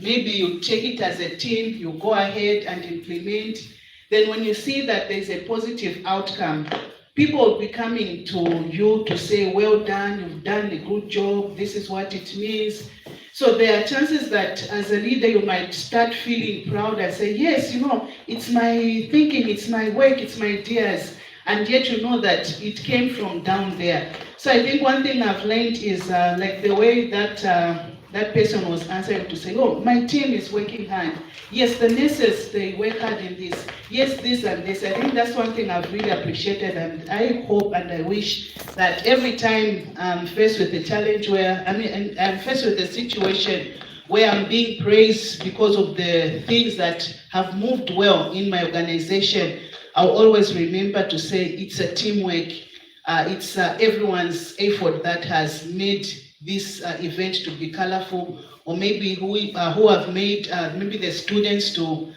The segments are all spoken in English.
maybe you take it as a team, you go ahead and implement. Then when you see that there's a positive outcome, people will be coming to you to say, well done, you've done a good job, this is what it means. So there are chances that as a leader, you might start feeling proud and say, yes, it's my thinking, it's my work, it's my ideas. And yet you know that it came from down there. So I think one thing I've learned is like the way that that person was answering to say, oh, my team is working hard. Yes, the nurses, they work hard in this. Yes, this and this. I think that's one thing I've really appreciated, and I hope and I wish that every time I'm faced with a challenge I'm faced with a situation where I'm being praised because of the things that have moved well in my organization, I'll always remember to say it's a teamwork. It's everyone's effort that has made this event to be colorful, or maybe who have made maybe the students to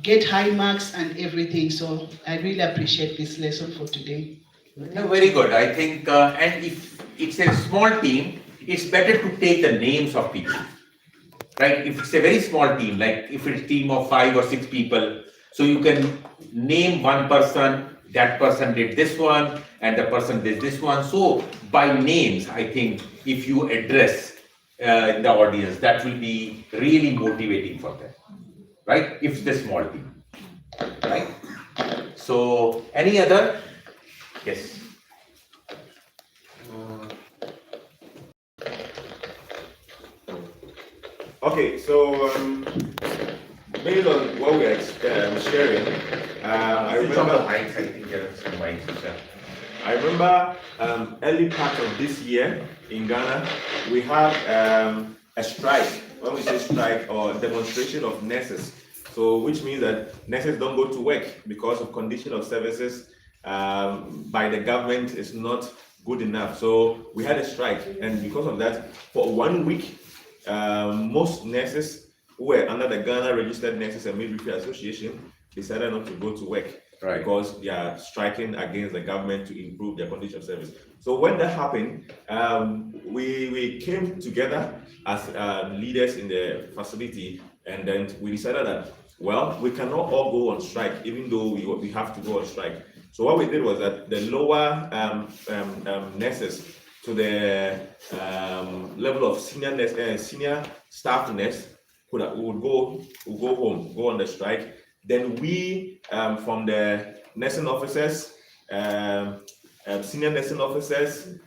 get high marks and everything. So I really appreciate this lesson for today. No, very good. I think, and if it's a small team, it's better to take the names of people, right? If it's a very small team, like if it's a team of 5 or 6 people, so you can name one person, that person did this one, and the person did this one. So by names, I think if you address the audience, that will be really motivating for them, right? If it's a small team, right? So any other? Yes. Okay, so based on what we are sharing, I remember early part of this year in Ghana, we had a strike. When we say strike, or demonstration of nurses, so which means that nurses don't go to work because of condition of services by the government is not good enough. So we had a strike, and because of that, for 1 week, most nurses who were under the Ghana Registered Nurses and Midwifery Association decided not to go to work, right, because they are striking against the government to improve their condition of service. So when that happened, we came together as leaders in the facility, and then we decided that, well, we cannot all go on strike, even though we have to go on strike. So what we did was that the lower nurses to the level of senior staff nurse would go home, go on the strike. Then we, from the nursing officers, senior nursing officers,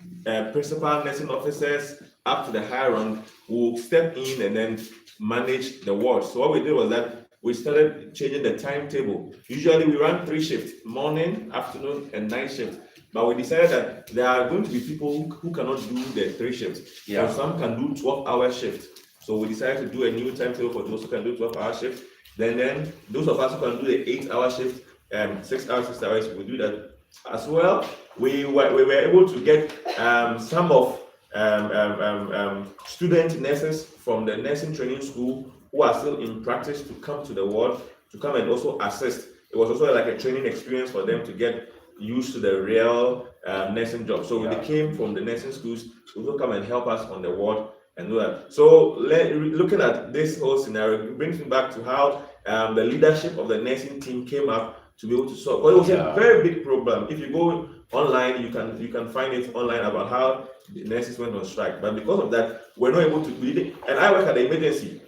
principal nursing officers, up to the higher rank, will step in and then manage the ward. So what we did was that we started changing the timetable. Usually we run 3 shifts, morning, afternoon, and night shift. But we decided that there are going to be people who cannot do the 3 shifts. Yeah. So some can do 12-hour shift. So we decided to do a new timetable for those who can do 12-hour shift. Then those of us who can do the 8-hour shift, 6 hours, 6 hours, we do that as well. We were able to get some of student nurses from the nursing training school who are still in practice to come to the ward to come and also assist. It was also like a training experience for them to get used to the real nursing job. So they came from the nursing schools to also come and help us on the ward and do that. So looking at this whole scenario, it brings me back to how the leadership of the nursing team came up to be able to solve. Well, it was a very big problem. If you go online, you can find it online about how the nurses went on strike. But because of that, we're not able to do it. And I work at the emergency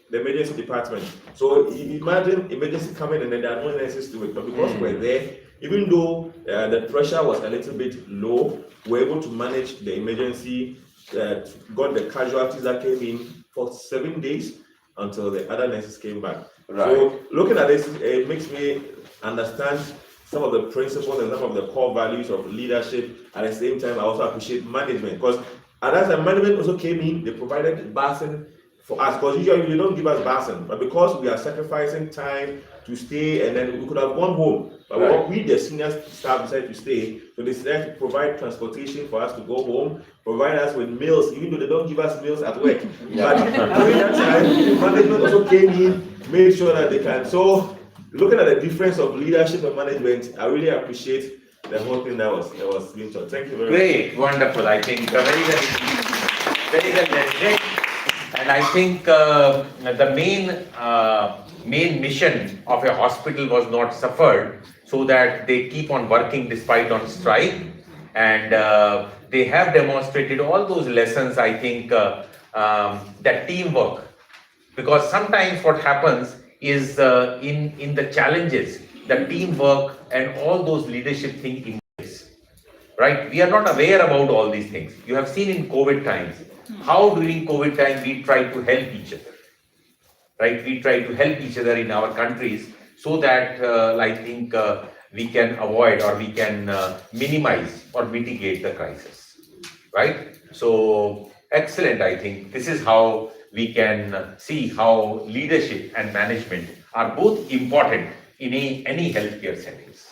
department. So imagine emergency coming and then there are no nurses to it. But because we're there, even though the pressure was a little bit low, we're able to manage the emergency, got the casualties that came in for 7 days until the other nurses came back. Right. So looking at this, it makes me understand some of the principles and some of the core values of leadership. At the same time, I also appreciate management, because at that time, management also came in, they provided basin for us, because usually they don't give us basin, but because we are sacrificing time to stay, and then we could have gone home, but right, we, the senior staff, decided to stay, so they decided to provide transportation for us to go home, provide us with meals, even though they don't give us meals at work. But during that time, management also came in, made sure that they can. So looking at the difference of leadership and management, I really appreciate the whole thing that was being taught. Thank you very much. Great, wonderful. I think very well, very well. And I think the main mission of a hospital was not suffered, so that they keep on working despite on strike, and they have demonstrated all those lessons. I think that teamwork, because sometimes what happens is in the challenges, the teamwork and all those leadership things emerges, right? We are not aware about all these things. You have seen in COVID times how during COVID time we try to help each other, right? We try to help each other in our countries, so that I think we can avoid, or we can minimize or mitigate the crisis, right? So excellent. I think this is how we can see how leadership and management are both important in any healthcare settings,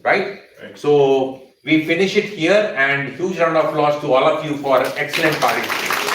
right? Right. So we finish it here, and huge round of applause to all of you for excellent participation.